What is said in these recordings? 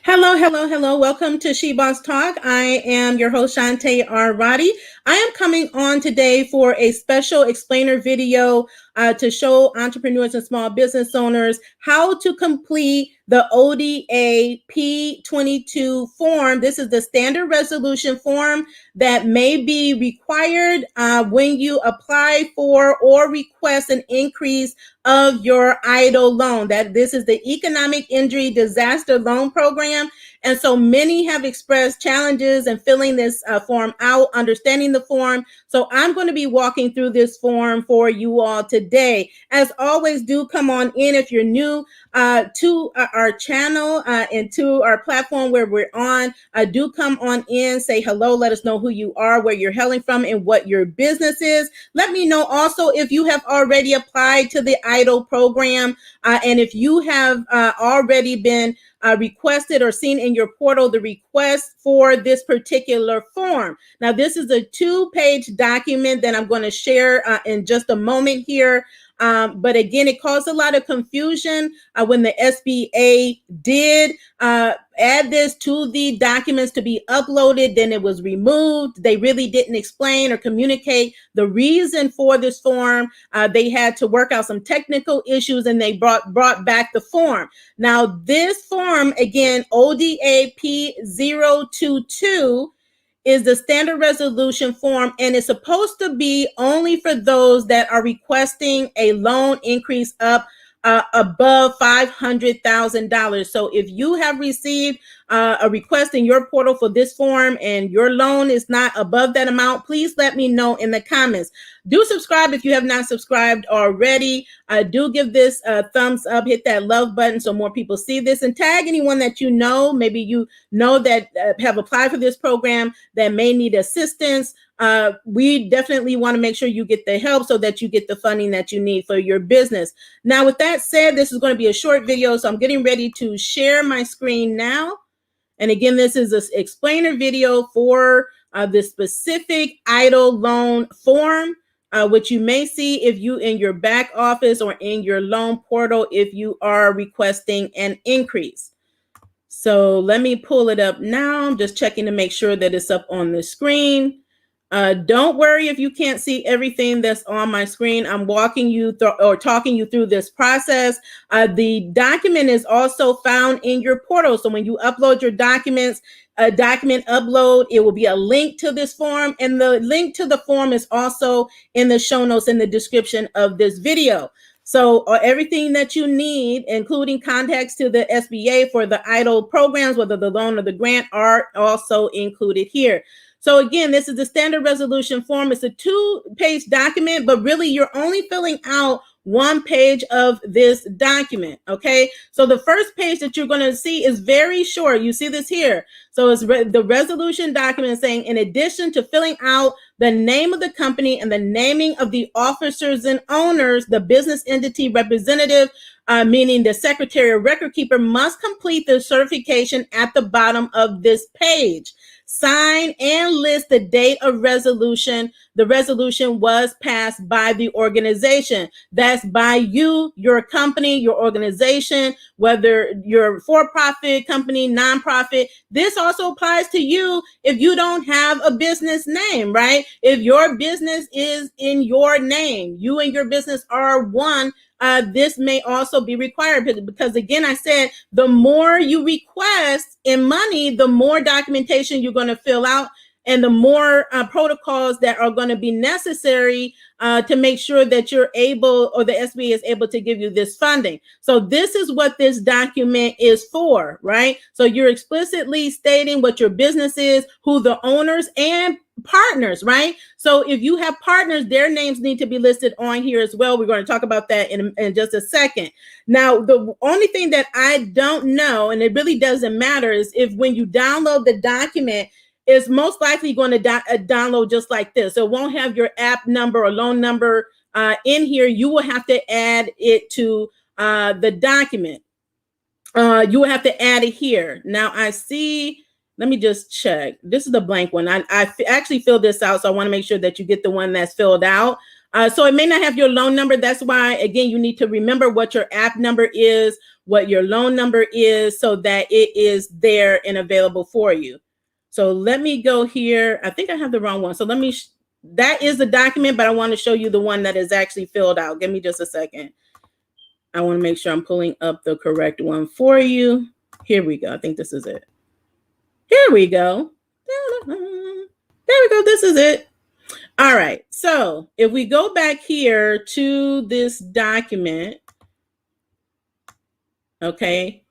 Hello, hello, hello. Welcome to She Boss Talk. I am your host, Shantae R. Roddy. I am coming on today for a special explainer video to show entrepreneurs and small business owners how to complete the ODA P-022 form. This is the standard resolution form that may be required when you apply for or request an increase of your EIDL loan. That this is the Economic Injury Disaster Loan Program. And so many have expressed challenges in filling this form out, understanding the form. So I'm going to be walking through this form for you all today. As always, do come on in if you're new to our channel and to our platform where we're on. Do come on in, say hello, let us know who you are, where you're hailing from, and what your business is. Let me know also if you have already applied to the EIDL program and if you have already been requested or seen in your portal the request for this particular form. Now, this is a 2-page document that I'm going to share in just a moment here. But again, it caused a lot of confusion when the SBA did add this to the documents to be uploaded, then it was removed. They really didn't explain or communicate the reason for this form. They had to work out some technical issues and they brought back the form. Now, this form, again, ODA P-022, is the standard resolution form, and it's supposed to be only for those that are requesting a loan increase up above $500,000. So if you have received a request in your portal for this form and your loan is not above that amount, please let me know in the comments. Do subscribe if you have not subscribed already. Do give this a thumbs up, hit that love button so more people see this, and tag anyone that you know, maybe you know that have applied for this program that may need assistance. We definitely want to make sure you get the help so that you get the funding that you need for your business. Now, with that said, this is going to be a short video, so I'm getting ready to share my screen now. And again, this is an explainer video for the specific EIDL loan form, which you may see if you in your back office or in your loan portal if you are requesting an increase. So let me pull it up now. I'm just checking to make sure that it's up on the screen. Don't worry if you can't see everything that's on my screen. I'm walking you through or talking you through this process. The document is also found in your portal. So when you upload your documents, document upload, it will be a link to this form, and the link to the form is also in the show notes in the description of this video. So everything that you need, including contacts to the SBA for the EIDL programs, whether the loan or the grant, are also included here. So again, this is the standard resolution form. It's a 2-page document, but really you're only filling out 1 page of this document, okay? So the first page that you're going to see is very short. You see this here. So it's the resolution document saying, in addition to filling out the name of the company and the naming of the officers and owners, the business entity representative, meaning the secretary or record keeper, must complete the certification at the bottom of this page. Sign and list the date of resolution. The resolution was passed by the organization. That's by you, your company, your organization, whether you're for-profit company, nonprofit. This also applies to you if you don't have a business name, right? If your business is in your name, you and your business are one, this may also be required because, again, I said the more you request in money, the more documentation you're going to fill out and the more protocols that are going to be necessary to make sure that you're able, or the SBA is able to give you this funding. So this is what this document is for, right? So you're explicitly stating what your business is, who the owners and partners, right? So if you have partners, their names need to be listed on here as well. We're going to talk about that in just a second. Now, the only thing that I don't know, and it really doesn't matter, is if when you download the document, it's most likely going to download just like this. So it won't have your app number or loan number in here. You will have to add it to the document. You will have to add it here. Now I see, let me just check. This is the blank one. I actually filled this out, so I want to make sure that you get the one that's filled out. So it may not have your loan number. That's why, again, you need to remember what your app number is, what your loan number is, so that it is there and available for you. So let me go here. I think I have the wrong one. So let me, that is the document, but I want to show you the one that is actually filled out. Give me just a second. I want to make sure I'm pulling up the correct one for you. Here we go. I think this is it. Here we go. There we go. This is it. All right. So if we go back here to this document, okay,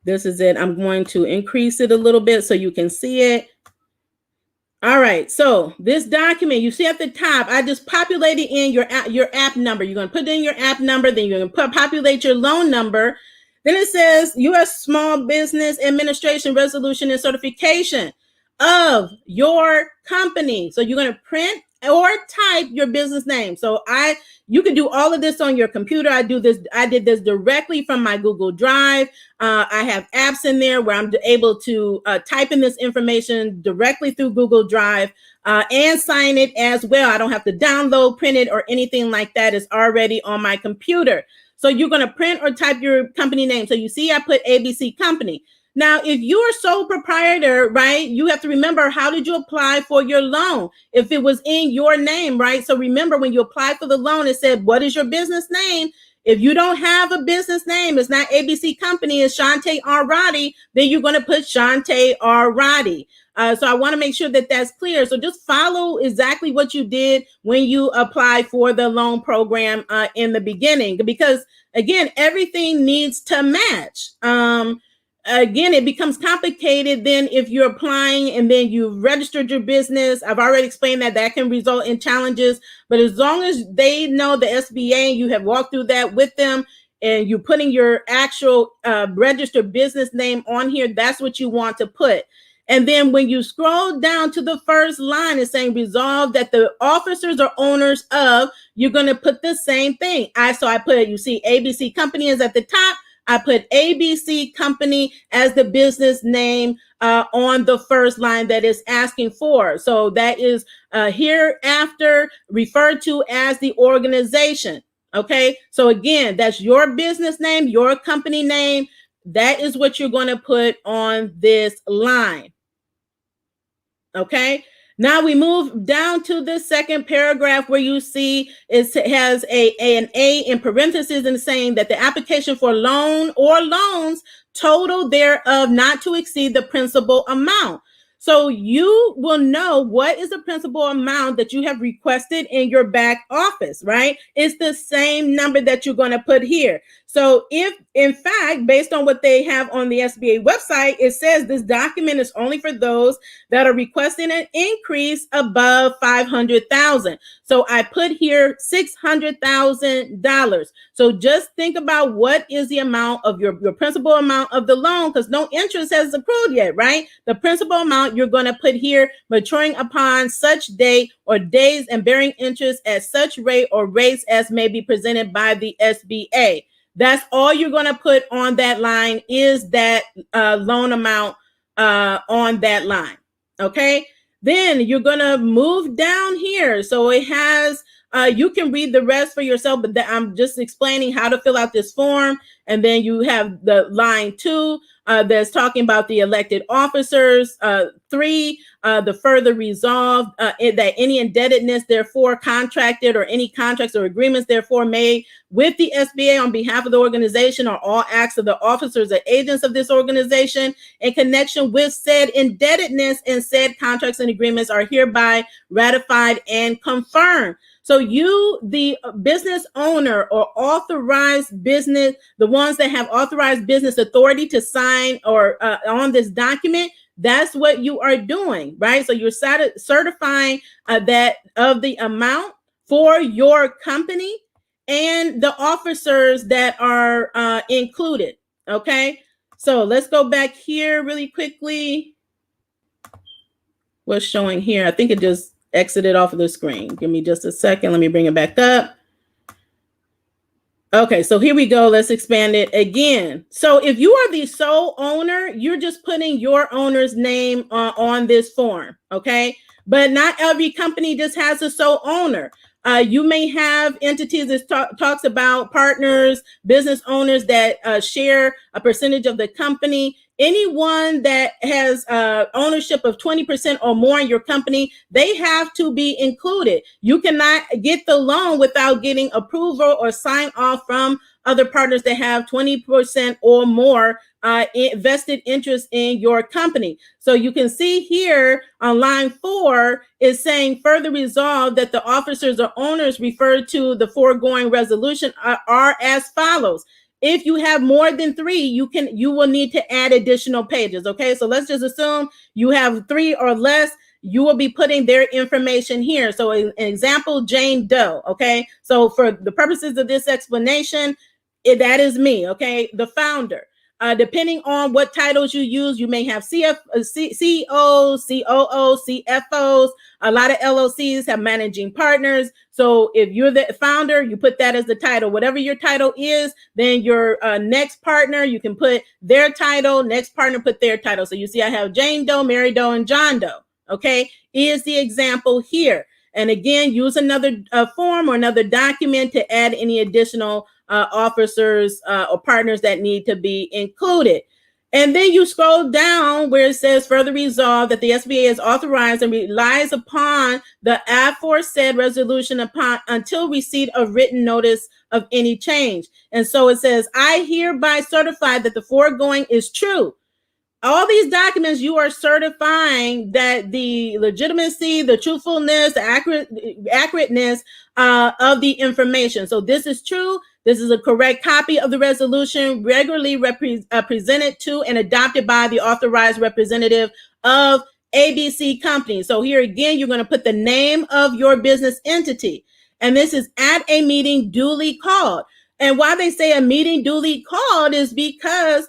this is it. I'm going to increase it a little bit so you can see it. All right, so this document, you see at the top, I just populated in your app number. You're going to put in your app number, then you're going to populate your loan number. Then it says U.S. Small Business Administration Resolution and Certification of your company. So you're going to print or type your business name. So you can do all of this on your computer. I did this directly from my Google Drive. I have apps in there where I'm able to type in this information directly through Google Drive and sign it as well. I don't have to download, print it, or anything like that. It's already on my computer. So you're going to print or type your company name. So you see I put ABC Company. Now, if you are sole proprietor, right, you have to remember, how did you apply for your loan? If it was in your name, right? So remember, when you apply for the loan, it said, what is your business name? If you don't have a business name, it's not ABC Company, it's Shante R. Roddy, then you're going to put Shante R. Roddy. So I want to make sure that that's clear. So just follow exactly what you did when you applied for the loan program in the beginning, because, again, everything needs to match. Again, it becomes complicated then if you're applying and then you've registered your business. I've already explained that can result in challenges, but as long as they know the SBA and you have walked through that with them and you're putting your actual registered business name on here, that's what you want to put. And then when you scroll down to the first line, it's saying resolve that the officers or owners of, you're going to put the same thing. So I put, you see ABC Company is at the top. I put ABC Company as the business name on the first line that is asking for. So that is hereafter referred to as the organization. Okay. So again, that's your business name, your company name. That is what you're going to put on this line. Okay. Now we move down to the second paragraph where you see it has an A in parentheses and saying that the application for loan or loans total thereof not to exceed the principal amount. So you will know what is the principal amount that you have requested in your back office, right? It's the same number that you're going to put here. So if, in fact, based on what they have on the SBA website, it says this document is only for those that are requesting an increase above $500,000. So I put here $600,000. So just think about what is the amount of your principal amount of the loan, because no interest has accrued yet, right? The principal amount you're going to put here, maturing upon such day or days and bearing interest at such rate or rates as may be presented by the SBA. That's all you're going to put on that line, is that loan amount on that line. Okay. Then you're going to move down here. So it has, you can read the rest for yourself, but I'm just explaining how to fill out this form. And then you have the line 2 that's talking about the elected officers. 3, the further resolved that any indebtedness therefore contracted or any contracts or agreements therefore made with the SBA on behalf of the organization or all acts of the officers or agents of this organization in connection with said indebtedness and said contracts and agreements are hereby ratified and confirmed. So you, the business owner or authorized business, the ones that have authorized business authority to sign or on this document, that's what you are doing, right? So you're certifying that of the amount for your company and the officers that are included. Okay. So let's go back here really quickly. What's showing here? I think it just exited off of the screen. Give me just a second. Let me bring it back up. Okay, so here we go. Let's expand it again. So if you are the sole owner, you're just putting your owner's name on this form, okay? But not every company just has a sole owner. You may have entities that talks about partners, business owners that share a percentage of the company. Anyone that has ownership of 20% or more in your company, they have to be included. You cannot get the loan without getting approval or sign off from other partners that have 20% or more vested interest in your company. So you can see here on line 4 is saying further resolve that the officers or owners referred to the foregoing resolution are as follows. If you have more than 3, you will need to add additional pages. Okay, so let's just assume you have 3 or less. You will be putting their information here. So an example, Jane Doe. Okay, so for the purposes of this explanation, that is me. Okay, the founder. Depending on what titles you use, you may have CEOs, COOs, CFOs. A lot of LLCs have managing partners. So if you're the founder, you put that as the title. Whatever your title is, then your next partner, you can put their title. Next partner, put their title. So you see I have Jane Doe, Mary Doe, and John Doe. Okay, is the example here. And again, use another form or another document to add any additional officers or partners that need to be included. And then you scroll down where it says further resolve that the SBA is authorized and relies upon the aforesaid resolution until receipt of written notice of any change. And so it says, I hereby certify that the foregoing is true. All these documents, you are certifying that the legitimacy, the truthfulness, the accurateness of the information. So this is true. This is a correct copy of the resolution, regularly presented to and adopted by the authorized representative of ABC Company. So here again, you're going to put the name of your business entity. And this is at a meeting duly called. And why they say a meeting duly called is because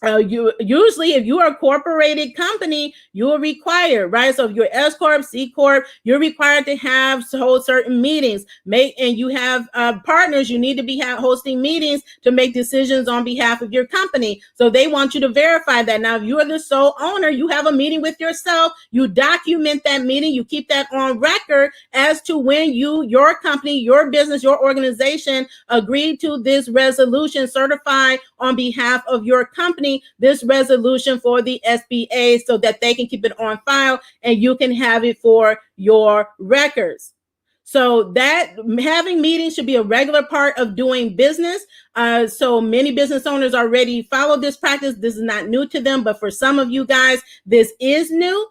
you usually, if you are a corporated company, you are required, right? So if you're S Corp, C Corp, you're required to hold certain meetings. And you have partners, you need to be hosting meetings to make decisions on behalf of your company. So they want you to verify that. Now, if you are the sole owner, you have a meeting with yourself, you document that meeting, you keep that on record as to when your company, your business, your organization agreed to this resolution, certified on behalf of your company this resolution for the SBA so that they can keep it on file and you can have it for your records. So that having meetings should be a regular part of doing business. So many business owners already follow this practice. This is not new to them, but for some of you guys, this is new.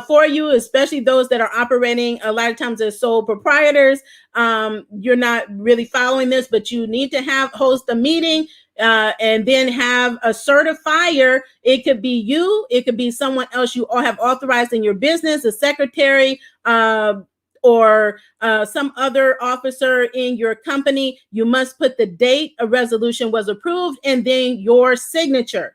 For you, especially those that are operating a lot of times as sole proprietors, you're not really following this, but you need to host a meeting and then have a certifier. It could be you, it could be someone else you all have authorized in your business, a secretary, or some other officer in your company. You must put the date a resolution was approved and then your signature.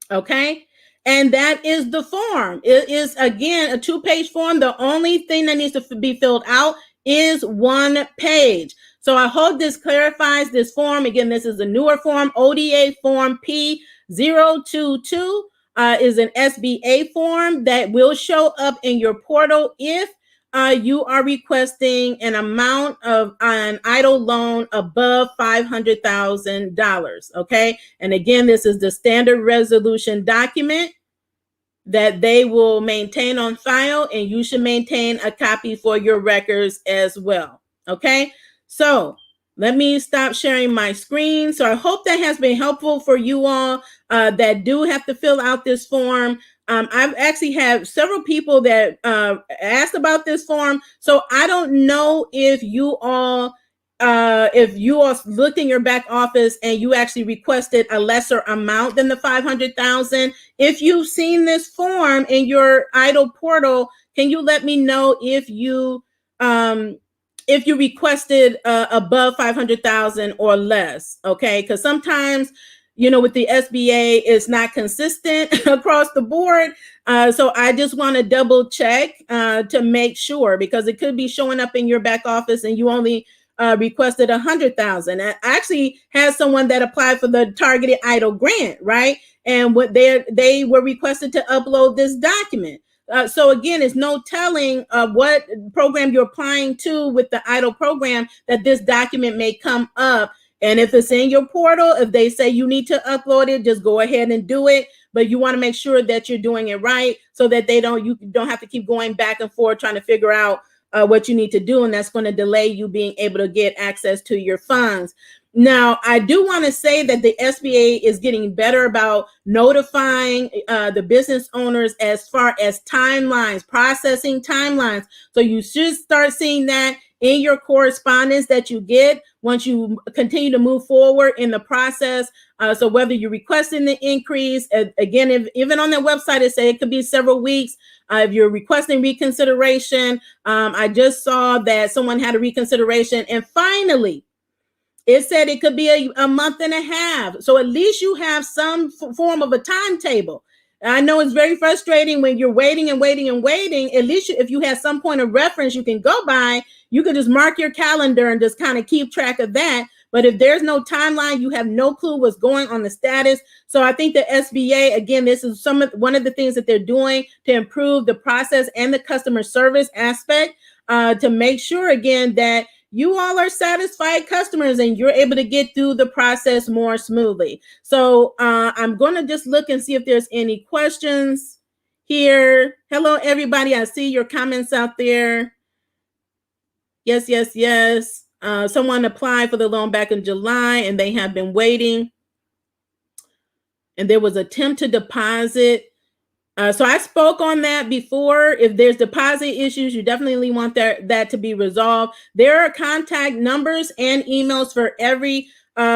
Okay. And that is the form. It is, again, a 2-page form. The only thing that needs to be filled out is 1 page. So I hope this clarifies this form. Again, this is a newer form. ODA Form P-022 is an SBA form that will show up in your portal if you are requesting an amount of an EIDL loan above $500,000. Okay. And again, this is the standard resolution document that they will maintain on file, and you should maintain a copy for your records as well. Okay. So let me stop sharing my screen. So I hope that has been helpful for you all that do have to fill out this form. I've actually had several people that asked about this form. So I don't know if you all looked in your back office and you actually requested a lesser amount than the $500,000. If you've seen this form in your EIDL portal, can you let me know if you requested above $500,000 or less? Okay, because sometimes, with the SBA, it's not consistent across the board. So I just want to double check to make sure, because it could be showing up in your back office and you only requested $100,000. I actually had someone that applied for the targeted EIDL grant, right? And what they were requested to upload this document. So again, it's no telling what program you're applying to with the EIDL program that this document may come up. And if it's in your portal, if they say you need to upload it, just go ahead and do it. But you want to make sure that you're doing it right so that you don't have to keep going back and forth trying to figure out what you need to do. And that's going to delay you being able to get access to your funds. Now, I do want to say that the SBA is getting better about notifying the business owners as far as timelines, processing timelines. So you should start seeing that in your correspondence that you get once you continue to move forward in the process. So whether you're requesting the increase, again, if even on their website, it says it could be several weeks. If you're requesting reconsideration, I just saw that someone had a reconsideration, and finally, it said it could be a month and a half. So at least you have some form of a timetable. I know it's very frustrating when you're waiting and waiting and waiting. At least if you have some point of reference you can go by, you can just mark your calendar and just kind of keep track of that. But if there's no timeline, you have no clue what's going on the status. So I think the SBA, again, this is one of the things that they're doing to improve the process and the customer service aspect to make sure, again, that you all are satisfied customers and you're able to get through the process more smoothly. So I'm going to just look and see if there's any questions here. Hello, everybody. I see your comments out there. Yes, yes, yes. Someone applied for the loan back in July and they have been waiting. And there was an attempt to deposit. So I spoke on that before. If there's deposit issues, you definitely want that to be resolved. There are contact numbers and emails for every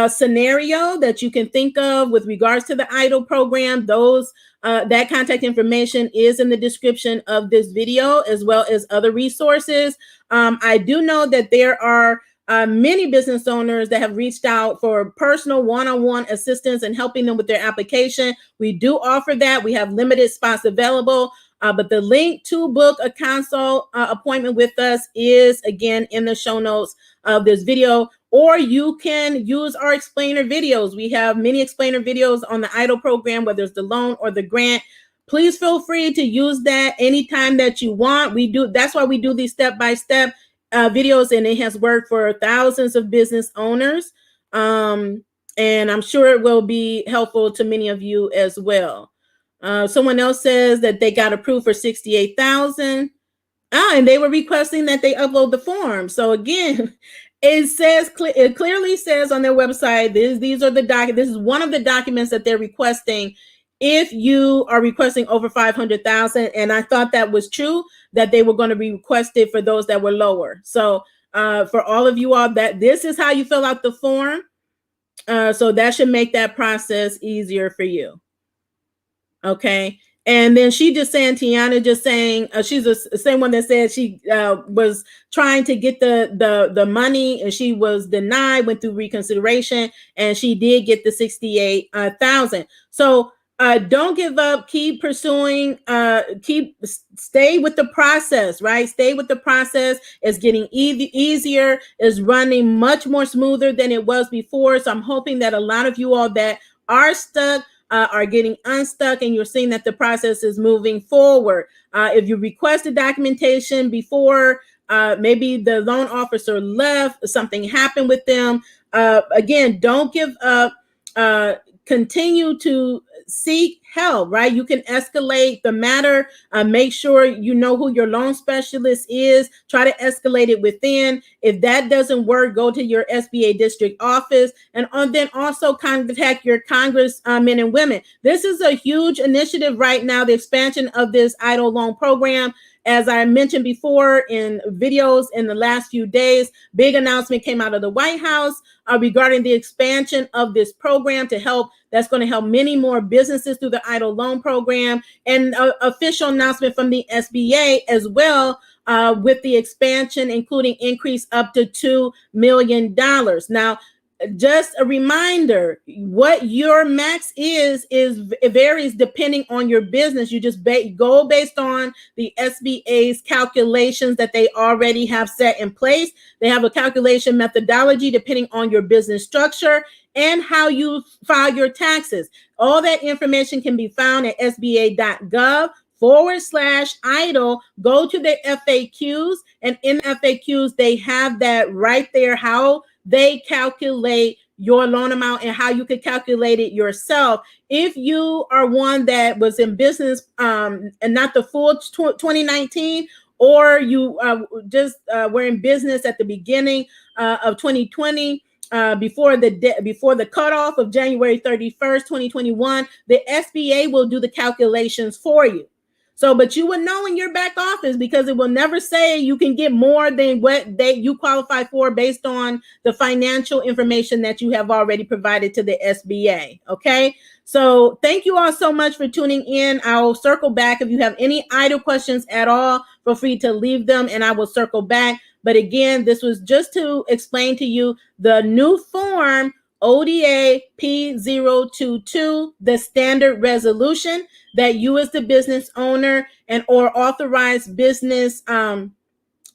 scenario that you can think of with regards to the EIDL program. That contact information is in the description of this video, as well as other resources. I do know that there are many business owners that have reached out for personal one-on-one assistance and helping them with their application. We do offer that. We have limited spots available, but the link to book a consult appointment with us is, again, in the show notes of this video, or you can use our explainer videos. We have many explainer videos on the EIDL program, whether it's the loan or the grant. Please feel free to use that anytime that you want. That's why we do these step-by-step videos, and it has worked for thousands of business owners. And I'm sure it will be helpful to many of you as well. Someone else says that they got approved for $68,000. And they were requesting that they upload the form. So again, it clearly says on their website, these are the documents. This is one of the documents that they're requesting if you are requesting over $500,000. And I thought that was true, that they were going to be requested for those that were lower. So for all of you all, that this is how you fill out the form. So that should make that process easier for you. Okay. And then Tiana just saying, she's the same one that said she was trying to get the money and she was denied, went through reconsideration, and she did get the $68,000. So don't give up, keep pursuing, stay with the process, right? Stay with the process. It's getting easier. It's running much more smoother than it was before. So I'm hoping that a lot of you all that are stuck are getting unstuck, and you're seeing that the process is moving forward. If you requested documentation before, maybe the loan officer left, something happened with them. Again, don't give up. Continue to seek help, right? You can escalate the matter. Make sure you know who your loan specialist is. Try to escalate it within. If that doesn't work, go to your SBA district office, and then also contact your congressmen and women. This is a huge initiative right now, the expansion of this EIDL loan program. As I mentioned before in videos in the last few days, big announcement came out of the White House regarding the expansion of this program to help. That's going to help many more businesses through the EIDL loan program, and official announcement from the SBA as well with the expansion, including increase up to $2 million. Now, just a reminder, what your max is it varies depending on your business. You just go based on the SBA's calculations that they already have set in place. They have a calculation methodology depending on your business structure and how you file your taxes. All that information can be found at sba.gov /idle, go to the FAQs, and in FAQs, they have that right there, how they calculate your loan amount and how you could calculate it yourself. If you are one that was in business and not the full 2019, or you just were in business at the beginning of 2020, before the cutoff of January 31st, 2021, the SBA will do the calculations for you. So, but you would know in your back office, because it will never say you can get more than what you qualify for based on the financial information that you have already provided to the SBA. Okay. So thank you all so much for tuning in. I'll circle back. If you have any idle questions at all, feel free to leave them and I will circle back. But again, this was just to explain to you the new form, ODA P-022, the standard resolution that you as the business owner and or authorized business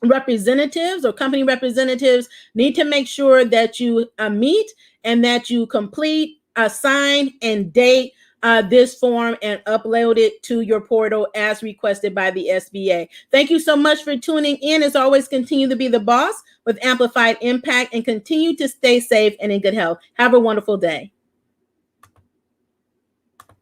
representatives or company representatives need to make sure that you meet and that you complete, sign, and date this form and upload it to your portal as requested by the SBA. Thank you so much for tuning in. As always, continue to be the boss with amplified impact and continue to stay safe and in good health. Have a wonderful day.